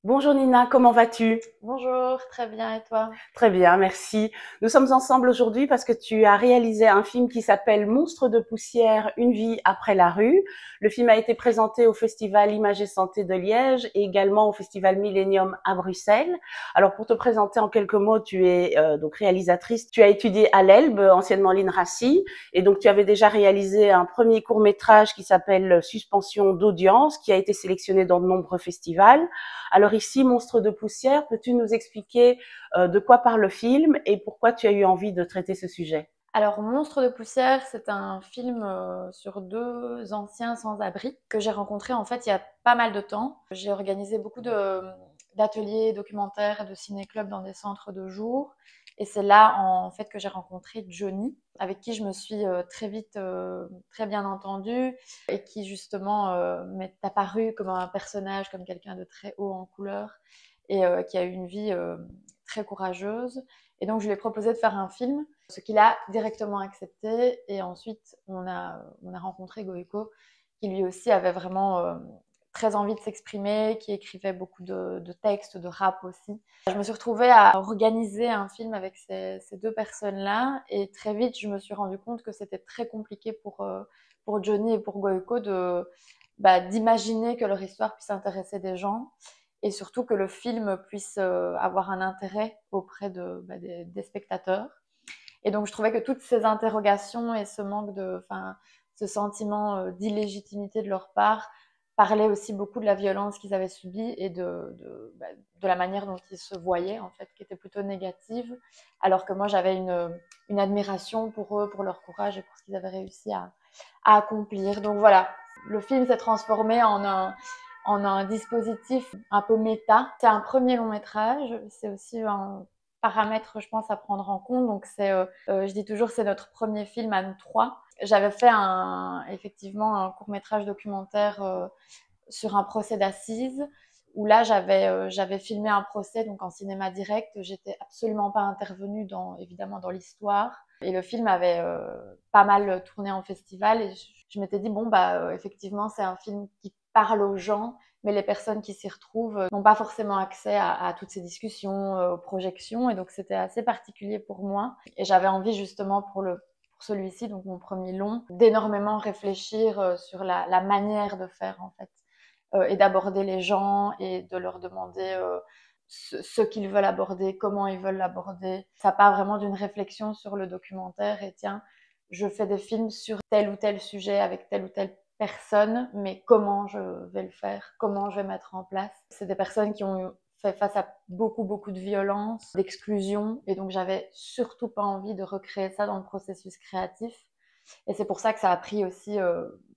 Bonjour Nina, comment vas-tu? Bonjour, très bien et toi? Très bien, merci. Nous sommes ensemble aujourd'hui parce que tu as réalisé un film qui s'appelle Monstres de poussière, une vie après la rue. Le film a été présenté au Festival Image et Santé de Liège et également au Festival Millennium à Bruxelles. Alors pour te présenter en quelques mots, tu es donc réalisatrice. Tu as étudié à l'Elbe, anciennement l'INRACI, et donc tu avais déjà réalisé un premier court-métrage qui s'appelle Suspension d'audience, qui a été sélectionné dans de nombreux festivals. Alors ici, Monstres de poussière, peux-tu nous expliquer de quoi parle le film et pourquoi tu as eu envie de traiter ce sujet? Alors, Monstres de poussière, c'est un film sur deux anciens sans-abri que j'ai rencontrés en fait il y a pas mal de temps. J'ai organisé beaucoup d'ateliers documentaires et de ciné-clubs dans des centres de jour. Et c'est là en fait que j'ai rencontré Johnny, avec qui je me suis très vite très bien entendue et qui justement m'est apparu comme un personnage, comme quelqu'un de très haut en couleur et qui a eu une vie très courageuse. Et donc je lui ai proposé de faire un film, ce qu'il a directement accepté. Et ensuite, on a rencontré Goïko, qui lui aussi avait vraiment très envie de s'exprimer, qui écrivait beaucoup de textes, de rap aussi. Je me suis retrouvée à organiser un film avec ces deux personnes-là. Et très vite, je me suis rendu compte que c'était très compliqué pour Johnny et pour Goïko d'imaginer que leur histoire puisse intéresser des gens et surtout que le film puisse avoir un intérêt auprès des spectateurs. Et donc je trouvais que toutes ces interrogations et ce manque enfin, ce sentiment d'illégitimité de leur part parlaient aussi beaucoup de la violence qu'ils avaient subie et de la manière dont ils se voyaient en fait, qui était plutôt négative, alors que moi j'avais une admiration pour eux, pour leur courage et pour ce qu'ils avaient réussi à accomplir. Donc voilà, le film s'est transformé en un dispositif un peu méta. C'est un premier long métrage, c'est aussi un paramètre, je pense, à prendre en compte. Donc je dis toujours, c'est notre premier film à nous trois. J'avais fait effectivement un court métrage documentaire sur un procès d'assises où là j'avais filmé un procès donc en cinéma direct. J'étais absolument pas intervenue évidemment dans l'histoire et le film avait pas mal tourné en festival et je m'étais dit bon effectivement c'est un film qui parle aux gens, mais les personnes qui s'y retrouvent n'ont pas forcément accès à toutes ces discussions, aux projections, et donc c'était assez particulier pour moi. Et j'avais envie justement pour celui-ci, donc mon premier long, d'énormément réfléchir sur la manière de faire en fait, et d'aborder les gens et de leur demander ce qu'ils veulent aborder, comment ils veulent l'aborder. Ça part vraiment d'une réflexion sur le documentaire et tiens, je fais des films sur tel ou tel sujet avec telle ou telle personne, mais comment je vais le faire, comment je vais mettre en place. C'est des personnes qui ont fait face à beaucoup de violence, d'exclusion, et donc j'avais surtout pas envie de recréer ça dans le processus créatif. Et c'est pour ça que ça a pris aussi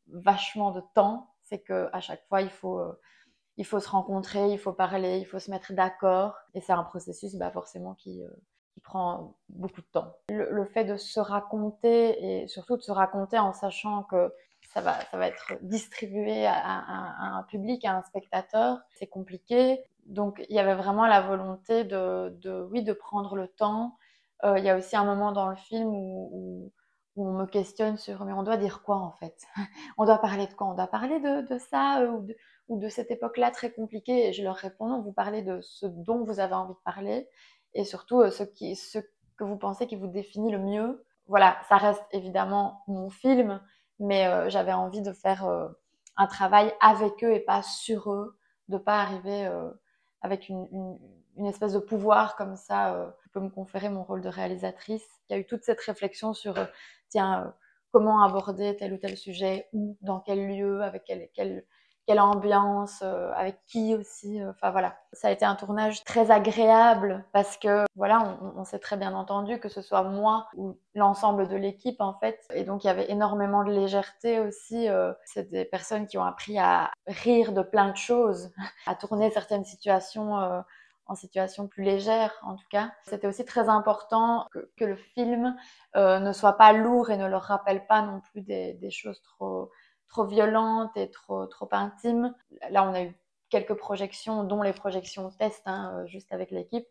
vachement de temps. C'est qu'à chaque fois, il faut se rencontrer, il faut parler, il faut se mettre d'accord. Et c'est un processus forcément qui prend beaucoup de temps. Le fait de se raconter et surtout de se raconter en sachant que ça va être distribué à un public, à un spectateur, c'est compliqué. Donc il y avait vraiment la volonté oui, de prendre le temps. Il y a aussi un moment dans le film où on me questionne sur mais on doit dire quoi en fait? On doit parler de quoi? On doit parler de ça ou de cette époque-là très compliquée. Et je leur réponds non, vous parlez de ce dont vous avez envie de parler et surtout ce que vous pensez qui vous définit le mieux. Voilà, ça reste évidemment mon film, mais j'avais envie de faire un travail avec eux et pas sur eux, de pas arriver avec une espèce de pouvoir comme ça qui peut me conférer mon rôle de réalisatrice. Il y a eu toute cette réflexion sur tiens, comment aborder tel ou tel sujet, où, dans quel lieu, avec quelle ambiance, avec qui aussi. Enfin voilà, ça a été un tournage très agréable parce que voilà, on s'est très bien entendu, que ce soit moi ou l'ensemble de l'équipe en fait. Et donc il y avait énormément de légèreté aussi. C'est des personnes qui ont appris à rire de plein de choses, à tourner certaines situations en situation plus légère en tout cas. C'était aussi très important que le film ne soit pas lourd et ne leur rappelle pas non plus des choses trop violentes et trop intimes. Là, on a eu quelques projections, dont les projections test, hein, juste avec l'équipe.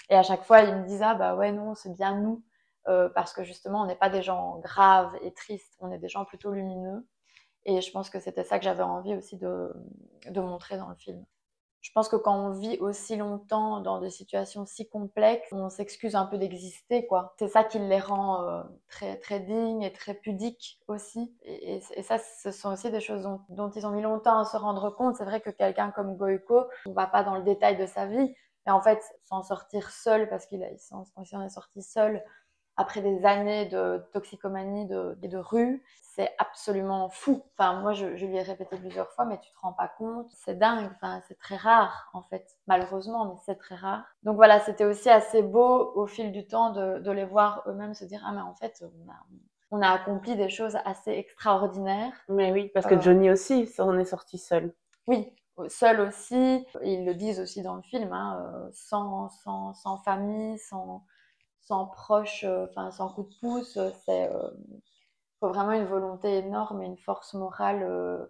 Et à chaque fois, ils me disent ah bah ouais non, c'est bien nous, parce que justement, on n'est pas des gens graves et tristes, on est des gens plutôt lumineux. Et je pense que c'était ça que j'avais envie aussi de montrer dans le film. Je pense que quand on vit aussi longtemps dans des situations si complexes, on s'excuse un peu d'exister, quoi. C'est ça qui les rend très, très dignes et très pudiques aussi. Et ça, ce sont aussi des choses dont ils ont mis longtemps à se rendre compte. C'est vrai que quelqu'un comme Goïko, on va pas dans le détail de sa vie, mais en fait, s'en sortir seul, parce qu'il s'en est sorti seul, après des années de toxicomanie et de rue, c'est absolument fou. Enfin, moi, je lui ai répété plusieurs fois, mais tu te rends pas compte, c'est dingue. Enfin, c'est très rare, en fait, malheureusement, mais c'est très rare. Donc voilà, c'était aussi assez beau au fil du temps de les voir eux-mêmes se dire, ah mais en fait, on a accompli des choses assez extraordinaires. Mais oui, parce que Johnny aussi, ça en est sorti seul. Oui, seul aussi. Ils le disent aussi dans le film, hein, sans famille, sans proches, enfin sans coup de pouce, c'est faut vraiment une volonté énorme et une force morale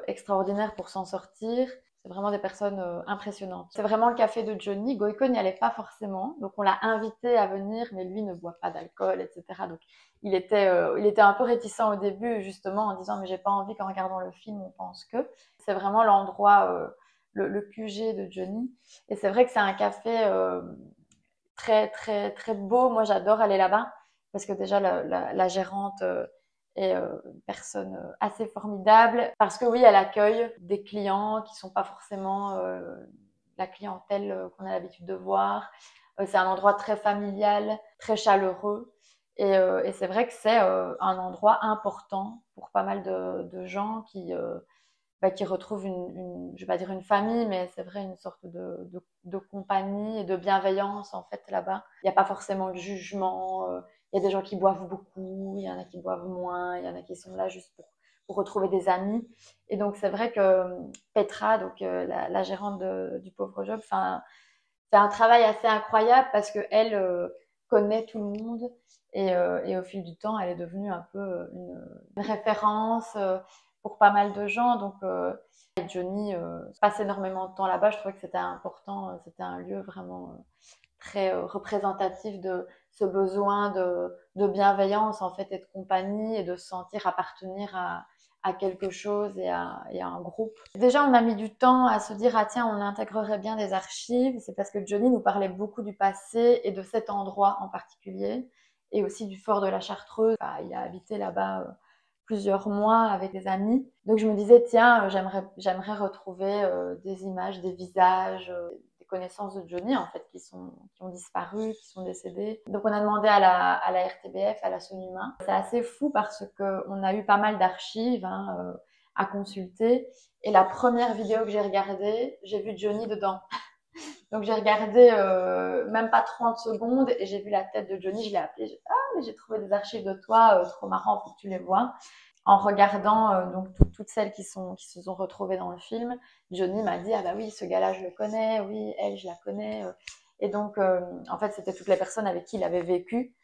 extraordinaire pour s'en sortir. C'est vraiment des personnes impressionnantes. C'est vraiment le café de Johnny. Goïko n'y allait pas forcément, donc on l'a invité à venir, mais lui ne boit pas d'alcool, etc. Donc il était un peu réticent au début, justement, en disant mais j'ai pas envie qu'en regardant le film on pense que. C'est vraiment l'endroit, le QG de Johnny. Et c'est vrai que c'est un café très très très beau. Moi j'adore aller là-bas parce que déjà la gérante est une personne assez formidable parce que oui elle accueille des clients qui sont pas forcément la clientèle qu'on a l'habitude de voir. C'est un endroit très familial, très chaleureux et c'est vrai que c'est un endroit important pour pas mal de gens qui retrouvent je vais pas dire une famille, mais c'est vrai une sorte de compagnie et de bienveillance en fait là-bas. Il n'y a pas forcément de jugement. Il y a des gens qui boivent beaucoup, il y en a qui boivent moins, il y en a qui sont là juste pour retrouver des amis. Et donc c'est vrai que Petra, donc la gérante du Pauvre Job, fait un travail assez incroyable parce que elle connaît tout le monde et au fil du temps, elle est devenue un peu une référence pour pas mal de gens. Donc, Johnny passe énormément de temps là-bas. Je trouvais que c'était important. C'était un lieu vraiment très représentatif de ce besoin de bienveillance en fait et de compagnie et de se sentir appartenir à quelque chose et à un groupe. Déjà, on a mis du temps à se dire, ah tiens, on intégrerait bien des archives. C'est parce que Johnny nous parlait beaucoup du passé et de cet endroit en particulier et aussi du fort de la Chartreuse. Il a habité là-bas plusieurs mois avec des amis. Donc je me disais, tiens, j'aimerais retrouver des images, des visages, des connaissances de Johnny en fait qui ont disparu, qui sont décédés. Donc on a demandé à la RTBF, à la Sonuma. C'est assez fou parce que on a eu pas mal d'archives à consulter. Et la première vidéo que j'ai regardée, j'ai vu Johnny dedans. Donc j'ai regardé même pas 30 secondes et j'ai vu la tête de Johnny, je l'ai appelé, j'ai dit, ah mais j'ai trouvé des archives de toi, trop marrant, faut que tu les vois. En regardant donc toutes celles qui se sont retrouvées dans le film, Johnny m'a dit ah bah oui ce gars-là je le connais, oui elle je la connais. Et donc en fait c'était toutes les personnes avec qui il avait vécu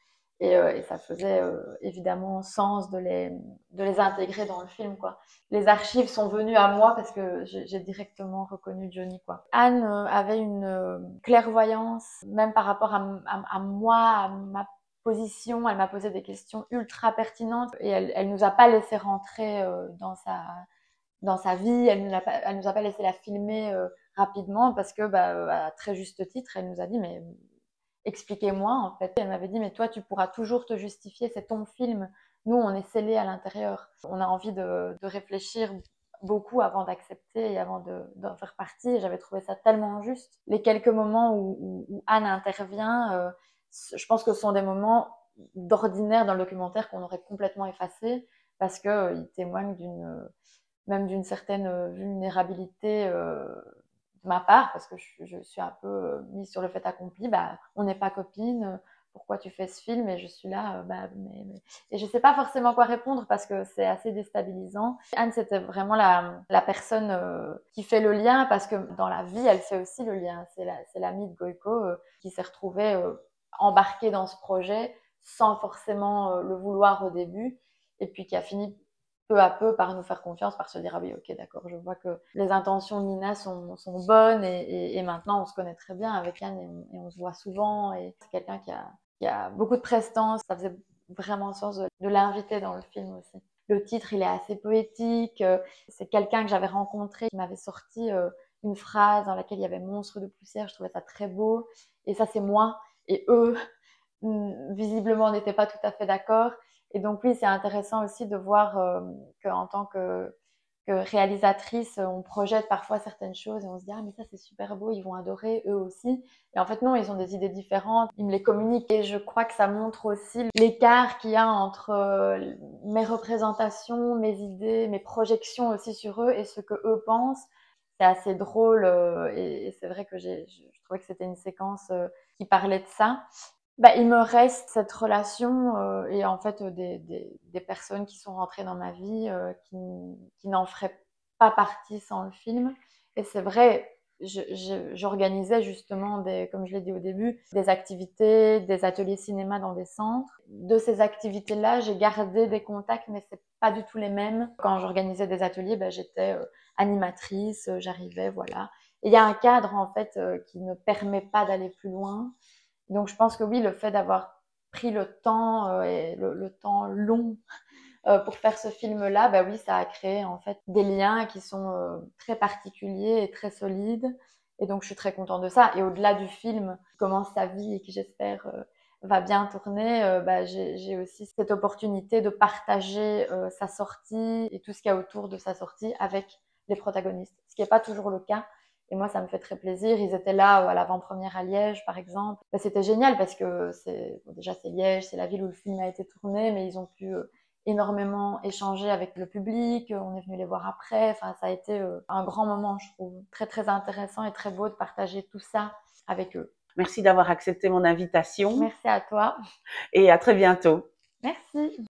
et ça faisait évidemment sens de les intégrer dans le film quoi. Les archives sont venues à moi parce que j'ai directement reconnu Johnny quoi. Anne avait une clairvoyance même par rapport à moi, à ma position, elle m'a posé des questions ultra pertinentes et elle nous a pas laissé rentrer dans sa vie, elle nous a pas laissé la filmer rapidement parce que à très juste titre, elle nous a dit mais expliquez-moi en fait. Elle m'avait dit mais toi tu pourras toujours te justifier, c'est ton film. Nous on est scellés à l'intérieur. On a envie de réfléchir beaucoup avant d'accepter et avant d'en faire partie. Et j'avais trouvé ça tellement juste. Les quelques moments où Anne intervient, je pense que ce sont des moments d'ordinaire dans le documentaire qu'on aurait complètement effacés parce qu'ils témoignent même d'une certaine vulnérabilité de ma part, parce que je suis un peu mise sur le fait accompli, on n'est pas copines, pourquoi tu fais ce film? Et je suis là, et je sais pas forcément quoi répondre parce que c'est assez déstabilisant. Anne, c'était vraiment la personne qui fait le lien parce que dans la vie, elle fait aussi le lien. C'est l'amie de Goïko qui s'est retrouvée embarquée dans ce projet sans forcément le vouloir au début et puis qui a fini peu à peu par nous faire confiance, par se dire ah oui ok d'accord, je vois que les intentions de Nina sont bonnes et maintenant on se connaît très bien avec Anne et on se voit souvent et c'est quelqu'un qui a beaucoup de prestance. Ça faisait vraiment sens de l'inviter dans le film aussi. Le titre il est assez poétique, c'est quelqu'un que j'avais rencontré qui m'avait sorti une phrase dans laquelle il y avait monstre de poussière. Je trouvais ça très beau. Et ça, c'est moi. Et eux, visiblement, n'étaient pas tout à fait d'accord. Et donc, oui, c'est intéressant aussi de voir qu'en tant que réalisatrice, on projette parfois certaines choses et on se dit ah mais ça c'est super beau, ils vont adorer eux aussi. Et en fait non, ils ont des idées différentes, ils me les communiquent et je crois que ça montre aussi l'écart qu'il y a entre mes représentations, mes idées, mes projections aussi sur eux et ce que eux pensent. C'est assez drôle et c'est vrai que je trouvais que c'était une séquence qui parlait de ça. Bah, il me reste cette relation et en fait des personnes qui sont rentrées dans ma vie qui n'en feraient pas partie sans le film. Et c'est vrai, j'organisais justement comme je l'ai dit au début, des activités, des ateliers cinéma dans des centres. De ces activités-là, j'ai gardé des contacts, mais c'est pas du tout les mêmes. Quand j'organisais des ateliers, bah, j'étais animatrice, j'arrivais, voilà. Et il y a un cadre en fait qui ne permet pas d'aller plus loin. Donc, je pense que oui, le fait d'avoir pris le temps et le temps long pour faire ce film-là, bah oui, ça a créé en fait des liens qui sont très particuliers et très solides. Et donc, je suis très contente de ça. Et au-delà du film qui commence sa vie et qui, j'espère, va bien tourner, bah, j'ai aussi cette opportunité de partager sa sortie et tout ce qu'il y a autour de sa sortie avec les protagonistes, ce qui n'est pas toujours le cas. Et moi, ça me fait très plaisir. Ils étaient là à l'avant-première à Liège, par exemple. Bah, c'était génial parce que déjà c'est Liège, c'est la ville où le film a été tourné, mais ils ont pu énormément échanger avec le public. On est venu les voir après. Enfin, ça a été un grand moment, je trouve, très très intéressant et très beau de partager tout ça avec eux. Merci d'avoir accepté mon invitation Merci à toi. et à très bientôt. Merci.